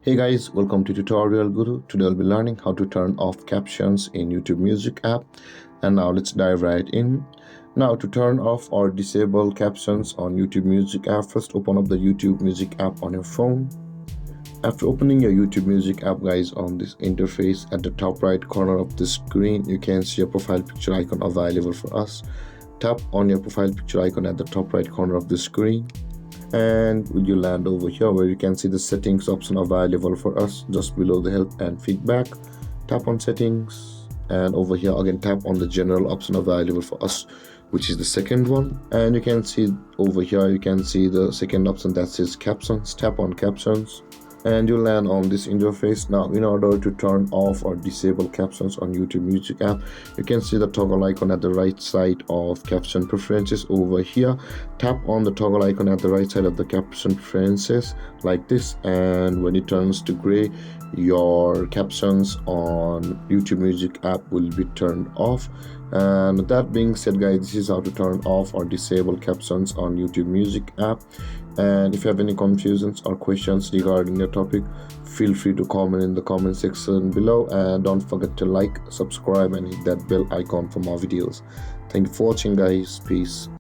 Hey guys, welcome to TutorialGuru. Today I'll be learning how to turn off captions in YouTube Music app. And now let's dive right in. Now to turn off or disable captions on YouTube Music app, first open up the YouTube Music app on your phone. After opening your YouTube Music app, guys, on this interface at the top right corner of the screen, you can see a profile picture icon available for us. Tap on your profile picture icon at the top right corner of the screen, and you land over here where you can see the settings option available for us just below the help and feedback. Tap on settings, and over here again tap on the general option available for us, which is the second one, and you can see over here you can see the second option that says captions. Tap on captions and you land on this interface. Now in order to turn off or disable captions on YouTube Music app, you can see the toggle icon at the right side of caption preferences. Over here tap on the toggle icon at the right side of the caption preferences like this, and when it turns to gray, your captions on YouTube Music app will be turned off. And that being said, guys, this is how to turn off or disable captions on YouTube Music app. And if you have any confusions or questions regarding the topic, feel free to comment in the comment section below, and don't forget to like, subscribe and hit that bell icon for more videos. Thank you for watching, guys. Peace.